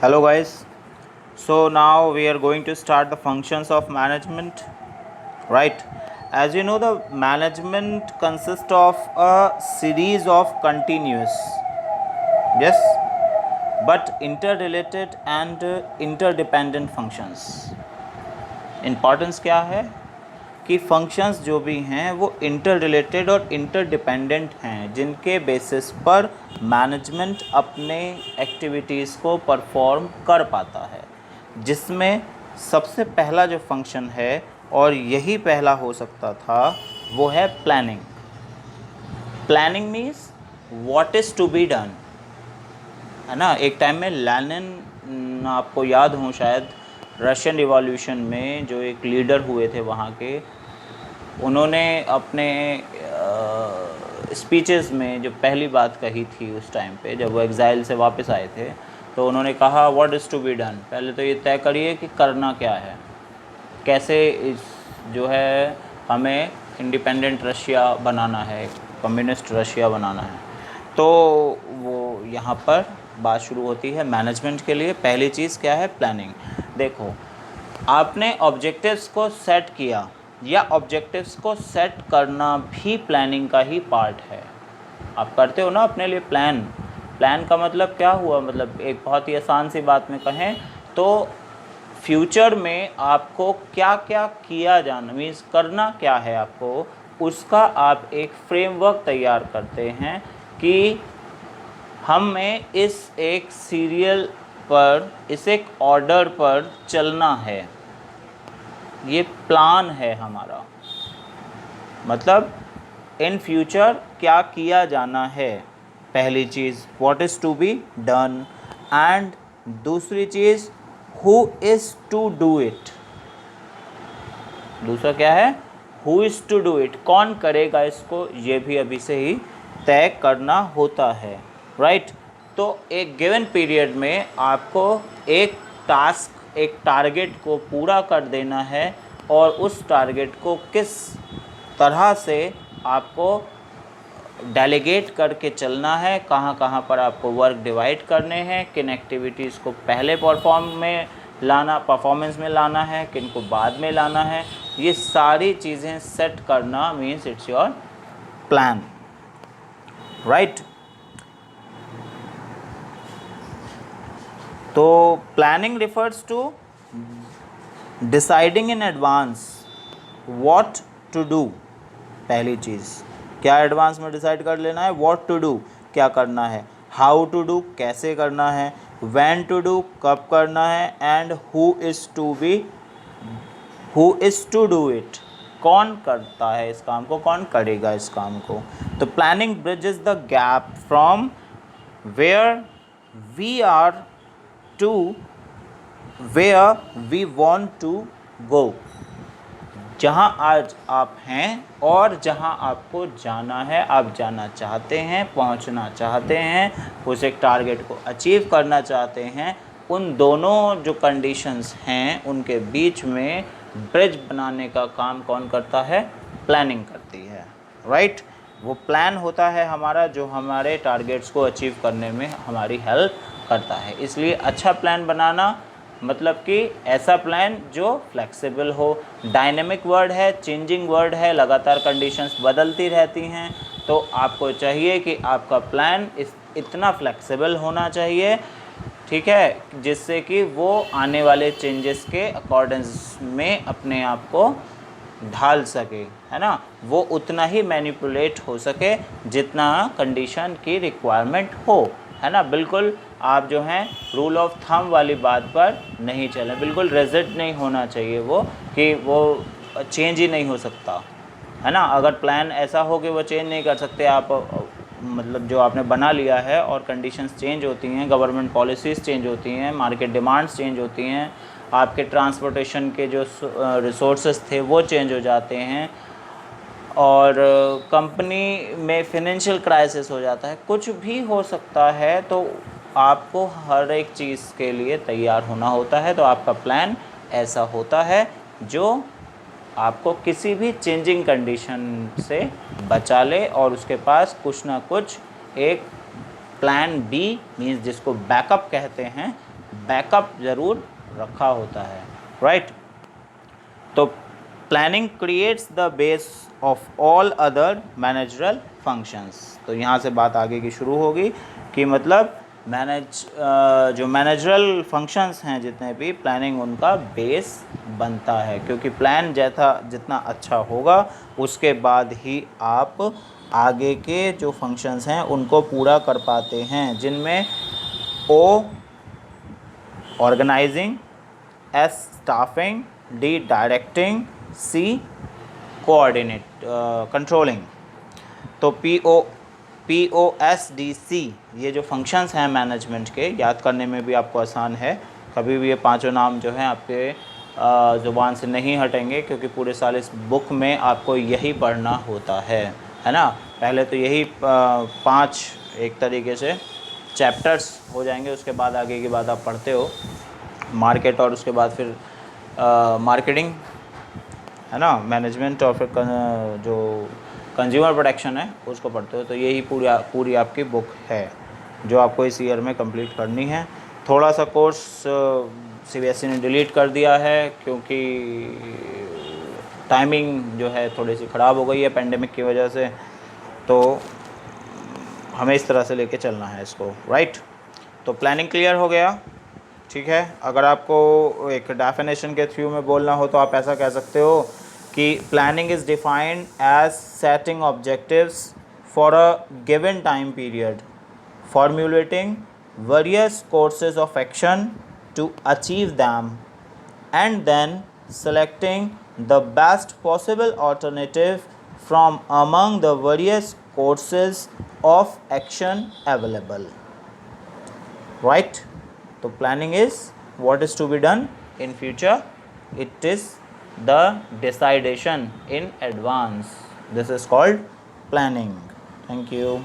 Hello guys. So now we are going to start the functions of management, right? As you know, the management consists of a series of continuous, yes, but interrelated and interdependent functions. Importance क्या है कि functions जो भी हैं वो inter related और interdependent हैं, जिनके बेसिस पर मैनेजमेंट अपने एक्टिविटीज़ को परफॉर्म कर पाता है। जिसमें सबसे पहला जो फंक्शन है और यही पहला हो सकता था वो है planning. Planning means what is to be done, है ना। एक टाइम में लेनिन, आपको याद हो शायद, रशियन रिवॉल्यूशन में जो एक लीडर हुए थे वहाँ के, उन्होंने अपने स्पीचेस में जो पहली बात कही थी उस टाइम पे जब वो एग्ज़ाइल से वापस आए थे, तो उन्होंने कहा what is to be done. पहले तो ये तय करिए कि करना क्या है, कैसे इस जो है हमें इंडिपेंडेंट रशिया बनाना है, कम्युनिस्ट रशिया बनाना है। तो वो यहाँ पर बात शुरू होती है मैनेजमेंट के लिए। पहली चीज़ क्या है? प्लानिंग। देखो, आपने ऑब्जेक्टिव्स को सेट किया, या ऑब्जेक्टिव्स को सेट करना भी प्लानिंग का ही पार्ट है। आप करते हो ना अपने लिए प्लान। प्लान का मतलब क्या हुआ? मतलब एक बहुत ही आसान सी बात में कहें तो फ्यूचर में आपको क्या क्या किया जाना, मीन्स करना क्या है आपको, उसका आप एक फ्रेमवर्क तैयार करते हैं कि हमें इस एक सीरियल पर, इस एक ऑर्डर पर चलना है। ये प्लान है हमारा, मतलब इन फ्यूचर क्या किया जाना है। पहली चीज़ what is to be done, and दूसरी चीज़ who is to do it. दूसरा क्या है? Who is to do it, कौन करेगा इसको, ये भी अभी से ही तय करना होता है, राइट। तो एक गिवन पीरियड में आपको एक टास्क, एक टारगेट को पूरा कर देना है, और उस टारगेट को किस तरह से आपको डेलीगेट करके चलना है, कहाँ कहाँ पर आपको वर्क डिवाइड करने हैं, किन एक्टिविटीज़ को पहले परफॉर्मेंस में लाना है, किन को बाद में लाना है, ये सारी चीज़ें सेट करना means it's your plan, right. तो planning refers to deciding in advance what to do. पहली चीज़ क्या एडवांस में डिसाइड कर लेना है? व्हाट टू डू, क्या करना है। हाउ टू डू, कैसे करना है। व्हेन टू डू, कब करना है। And who is to do it, कौन करता है इस काम को, कौन करेगा इस काम को। तो planning bridges the gap from where we are to where we want to go. जहाँ आज आप हैं और जहाँ आपको जाना है, आप जाना चाहते हैं, पहुँचना चाहते हैं, उस एक टारगेट को अचीव करना चाहते हैं, उन दोनों जो कंडीशंस हैं उनके बीच में ब्रिज बनाने का काम कौन करता है? प्लानिंग करती है, राइट। वो प्लान होता है हमारा जो हमारे टारगेट्स को अचीव करने में हमारी हेल्प करता है। इसलिए अच्छा प्लान बनाना मतलब कि ऐसा प्लान जो फ्लेक्सिबल हो। डायनेमिक वर्ड है, चेंजिंग वर्ड है, लगातार कंडीशंस बदलती रहती हैं, तो आपको चाहिए कि आपका प्लान इतना फ्लेक्सिबल होना चाहिए, ठीक है, जिससे कि वो आने वाले चेंजेस के अकॉर्डेंस में अपने आप को ढाल सके, है ना। वो उतना ही मैनिपुलेट हो सके जितना कंडीशन की रिक्वायरमेंट हो, है ना। बिल्कुल आप जो हैं रूल ऑफ थंब वाली बात पर नहीं चलें, बिल्कुल रिजिड नहीं होना चाहिए वो, कि वो चेंज ही नहीं हो सकता, है ना। अगर प्लान ऐसा हो कि वो चेंज नहीं कर सकते आप, मतलब जो आपने बना लिया है, और कंडीशंस चेंज होती हैं, गवर्नमेंट पॉलिसीज़ चेंज होती हैं, मार्केट डिमांड्स चेंज होती हैं, आपके ट्रांसपोर्टेशन के जो रिसोर्सेज थे वो चेंज हो जाते हैं, और कंपनी में फिनेंशियल क्राइसिस हो जाता है, कुछ भी हो सकता है, तो आपको हर एक चीज़ के लिए तैयार होना होता है। तो आपका प्लान ऐसा होता है जो आपको किसी भी चेंजिंग कंडीशन से बचा ले, और उसके पास कुछ ना कुछ एक प्लान बी, मीन्स जिसको बैकअप कहते हैं, बैकअप ज़रूर रखा होता है, राइट। तो planning creates the base of all other managerial functions. तो यहाँ से बात आगे की शुरू होगी कि मतलब जो मैनेजरल फंक्शंस हैं जितने भी, प्लानिंग उनका बेस बनता है, क्योंकि प्लान जैसा जितना अच्छा होगा उसके बाद ही आप आगे के जो फंक्शंस हैं उनको पूरा कर पाते हैं, जिनमें O organising, S staffing, D directing, C coordinate controlling. तो POSDC ये जो फंक्शंस हैं मैनेजमेंट के, याद करने में भी आपको आसान है। कभी भी ये पांचों नाम जो हैं आपके ज़ुबान से नहीं हटेंगे, क्योंकि पूरे साल इस बुक में आपको यही पढ़ना होता है ना। पहले तो यही 5 एक तरीके से चैप्टर्स हो जाएंगे, उसके बाद आगे की बात आप पढ़ते हो मार्केट, और उसके बाद फिर मार्केटिंग, है ना, मैनेजमेंट, और फिर जो कंज्यूमर प्रोटेक्शन है उसको पढ़ते हो। तो यही पूरी आपकी बुक है जो आपको इस ईयर में कंप्लीट करनी है। थोड़ा सा कोर्स CBSE ने डिलीट कर दिया है, क्योंकि टाइमिंग जो है थोड़ी सी ख़राब हो गई है पेंडेमिक की वजह से। तो हमें इस तरह से लेके चलना है इसको, राइट। तो प्लानिंग क्लियर हो गया, ठीक है। अगर आपको एक डेफिनेशन के थ्रू में बोलना हो तो आप ऐसा कह सकते हो कि planning is defined as setting objectives for a given time period, formulating various courses of action to achieve them, and then selecting the best possible alternative from among the various courses of action available, right. So planning is what is to be done in future. It is the decidation in advance. This is called planning. Thank you.